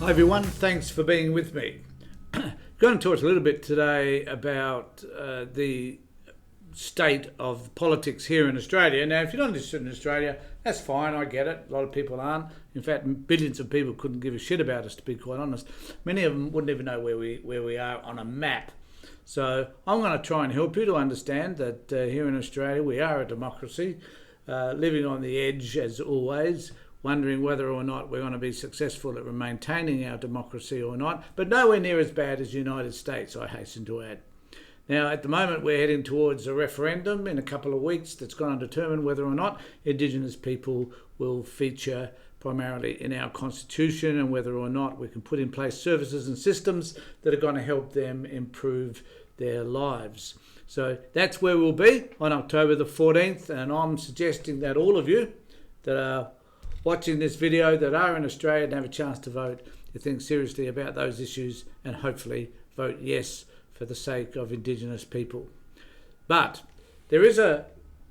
Hi everyone, thanks for being with me. Going to talk a little bit today about the state of politics here in Australia. Now, if you're not interested in Australia, that's fine, I get it. A lot of people aren't. In fact, billions of people couldn't give a shit about us, to be quite honest. Many of them wouldn't even know where we are on a map. So I'm going to try and help you to understand that here in Australia we are a democracy, living on the edge as always, wondering whether or not we're going to be successful at maintaining our democracy or not, but nowhere near as bad as the United States, I hasten to add. Now, at the moment, we're heading towards a referendum in a couple of weeks that's going to determine whether or not Indigenous people will feature primarily in our constitution and whether or not we can put in place services and systems that are going to help them improve their lives. So that's where we'll be on October the 14th, and I'm suggesting that all of you that are watching this video that are in Australia and have a chance to vote, to think seriously about those issues and hopefully vote yes for the sake of Indigenous people. But there is a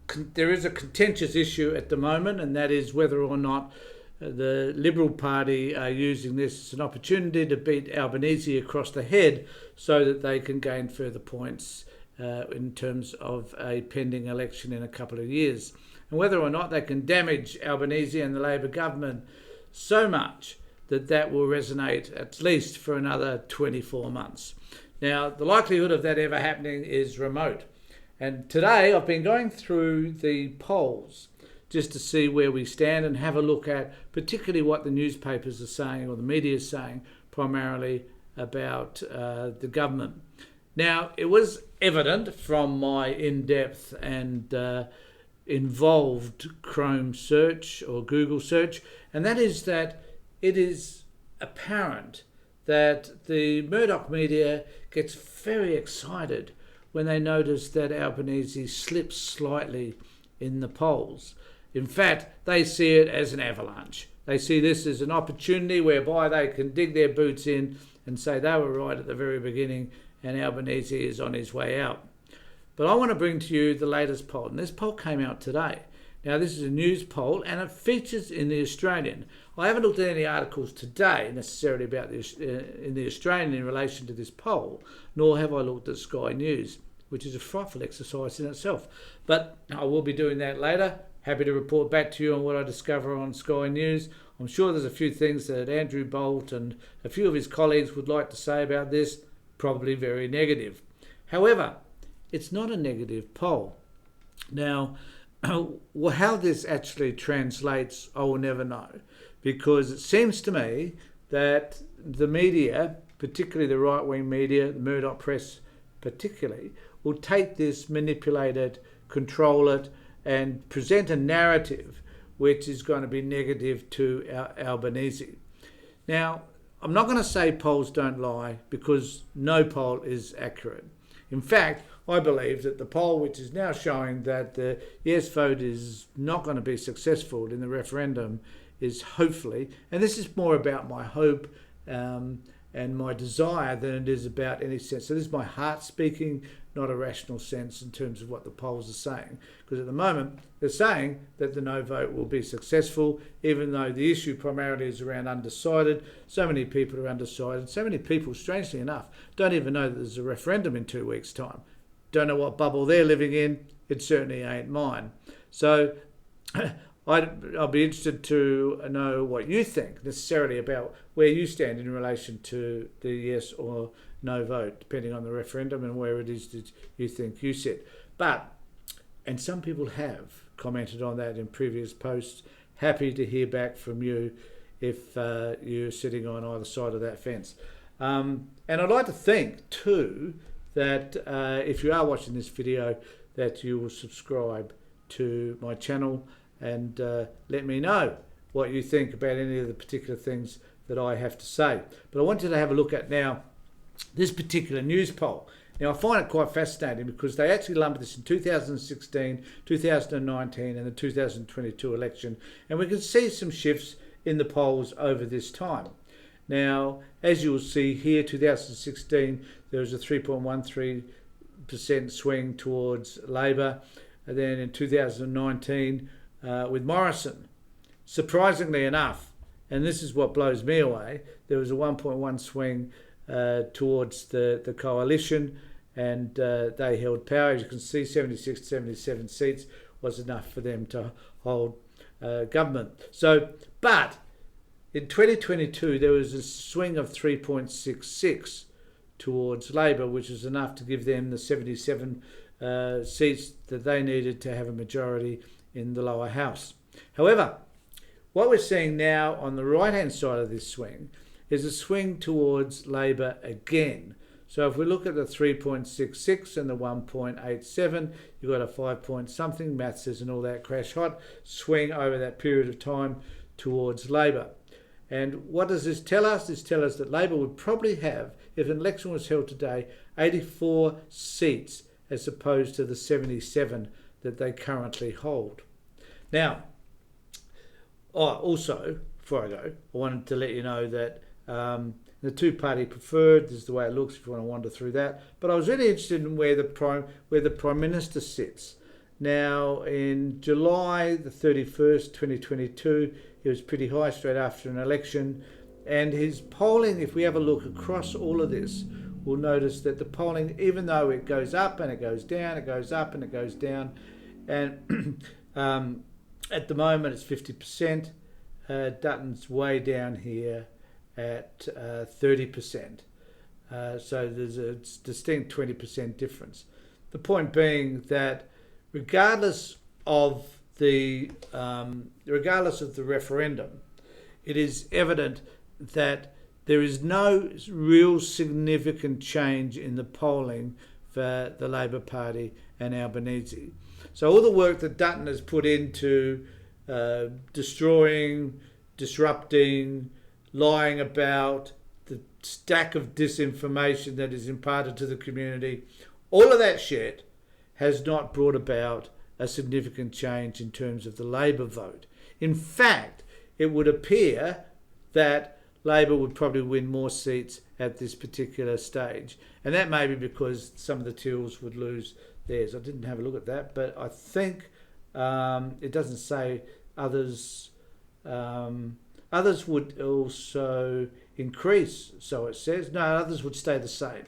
contentious issue at the moment, and that is whether or not the Liberal Party are using this as an opportunity to beat Albanese across the head so that they can gain further points in terms of a pending election in a couple of years, and whether or not they can damage Albanese and the Labor government so much that that will resonate at least for another 24 months. Now, the likelihood of that ever happening is remote. And today I've been going through the polls just to see where we stand and have a look at particularly what the newspapers are saying or the media is saying primarily about the government. Now, it was evident from my in-depth and involved Chrome search or Google search, and that is that it is apparent that the Murdoch media gets very excited when they notice that Albanese slips slightly in the polls. In fact, they see it as an avalanche. They see this as an opportunity whereby they can dig their boots in and say they were right at the very beginning and Albanese is on his way out. But I want to bring to you the latest poll, and this poll came out today. Now, this is a news poll, and it features in the Australian. I haven't looked at any articles today necessarily about this in the Australian in relation to this poll, nor have I looked at Sky News, which is a frightful exercise in itself. But I will be doing that later. Happy to report back to you on what I discover on Sky News. I'm sure there's a few things that Andrew Bolt and a few of his colleagues would like to say about this, probably very negative. However, it's not a negative poll. Now, how this actually translates, I will never know, because it seems to me that the media, particularly the right-wing media, the Murdoch press particularly, will take this, manipulate it, control it, and present a narrative which is going to be negative to Albanese. Now, I'm not going to say polls don't lie, because no poll is accurate. In fact, I believe that the poll which is now showing that the yes vote is not going to be successful in the referendum is hopefully, and this is more about my hope and my desire than it is about any sense. So this is my heart speaking, not a rational sense in terms of what the polls are saying. Because at the moment, they're saying that the no vote will be successful, even though the issue primarily is around undecided. So many people are undecided. So many people, strangely enough, don't even know that there's a referendum in 2 weeks' time. Don't know what bubble they're living in. It certainly ain't mine. So I'll be interested to know what you think necessarily about where you stand in relation to the yes or no vote, depending on the referendum and where it is that you think you sit. And some people have commented on that in previous posts. Happy to hear back from you if you're sitting on either side of that fence. And I'd like to think too that if you are watching this video, that you will subscribe to my channel and let me know what you think about any of the particular things that I have to say. But I wanted to have a look at now this particular news poll. Now, I find it quite fascinating because they actually lumped this in 2016, 2019 and the 2022 election, and we can see some shifts in the polls over this time. Now, as you will see here, 2016, there was a 3.13% swing towards Labor. And then in 2019, with Morrison, surprisingly enough, and this is what blows me away, there was a 1.1 swing towards the coalition, and they held power. As you can see, 76 to 77 seats was enough for them to hold government. So, but in 2022, there was a swing of 3.66 towards Labor, which was enough to give them the 77 seats that they needed to have a majority in the lower house. However, what we're seeing now on the right-hand side of this swing is a swing towards Labor again. So if we look at the 3.66 and the 1.87, you've got a 5 point something, maths isn't all that crash hot, swing over that period of time towards Labor. And what does this tell us? This tells us that Labor would probably have, if an election was held today, 84 seats as opposed to the 77 that they currently hold. Now, also, before I go, I wanted to let you know that the two-party preferred, this is the way it looks if you want to wander through that. But I was really interested in where the Prime Minister sits. Now, in July the 31st, 2022, he was pretty high straight after an election. And his polling, if we have a look across all of this, we'll notice that the polling, even though it goes up and it goes down, it goes up and it goes down, and at the moment it's 50%. Dutton's way down here at 30%. So there's a distinct 20% difference. The point being that regardless of the referendum, it is evident that there is no real significant change in the polling for the Labor Party and Albanese. So all the work that Dutton has put into destroying, disrupting, lying about, the stack of disinformation that is imparted to the community, all of that shit has not brought about a significant change in terms of the Labor vote. In fact, it would appear that Labor would probably win more seats at this particular stage. And that may be because some of the Teals would lose theirs. I didn't have a look at that, but I think it doesn't say others. Others would also increase, so it says. No, others would stay the same.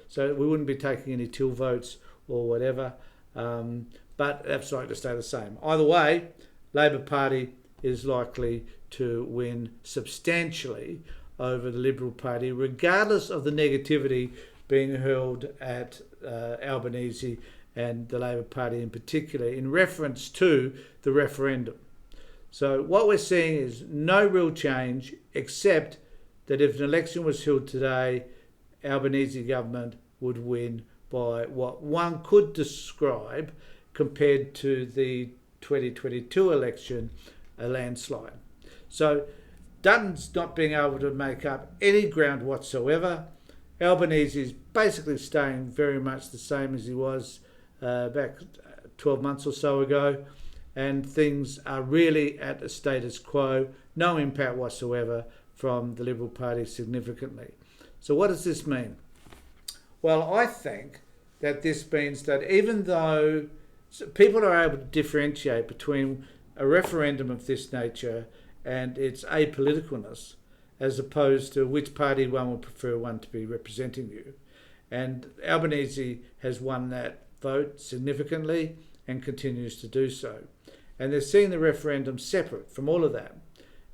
So we wouldn't be taking any Teal votes or whatever, but that's likely to stay the same. Either way, Labor Party is likely to win substantially over the Liberal Party, regardless of the negativity being hurled at Albanese and the Labor Party in particular, in reference to the referendum. So what we're seeing is no real change, except that if an election was held today, Albanese government would win by what one could describe, compared to the 2022 election, a landslide. So Dutton's not being able to make up any ground whatsoever. Albanese is basically staying very much the same as he was back 12 months or so ago, and things are really at a status quo, no impact whatsoever from the Liberal Party significantly. So what does this mean? Well, I think that this means that even though people are able to differentiate between a referendum of this nature and its apoliticalness, as opposed to which party one would prefer one to be representing you. And Albanese has won that vote significantly and continues to do so. And they're seeing the referendum separate from all of that.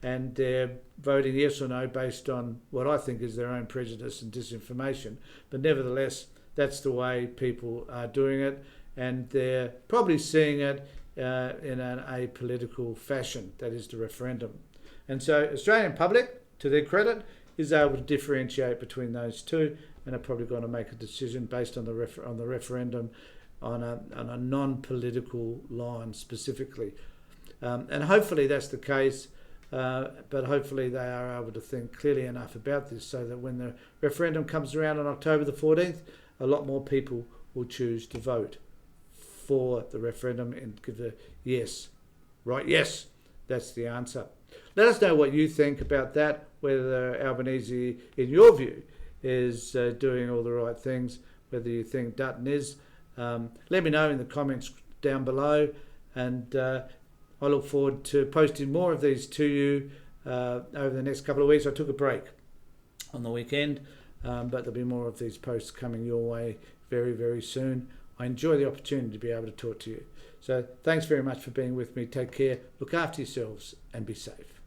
And they're voting yes or no based on what I think is their own prejudice and disinformation. But nevertheless, that's the way people are doing it. And they're probably seeing it in an apolitical fashion, that is the referendum. And so Australian public, to their credit, is able to differentiate between those two, and are probably going to make a decision based on the referendum on a non-political line specifically. And hopefully that's the case, but hopefully they are able to think clearly enough about this so that when the referendum comes around on October the 14th, a lot more people will choose to vote for the referendum and give a yes. Right, yes, that's the answer. Let us know what you think about that, whether Albanese, in your view, is doing all the right things, whether you think Dutton is. Let me know in the comments down below, and I look forward to posting more of these to you over the next couple of weeks. I took a break on the weekend, but there'll be more of these posts coming your way very, very soon. I enjoy the opportunity to be able to talk to you. So thanks very much for being with me. Take care, look after yourselves, and be safe.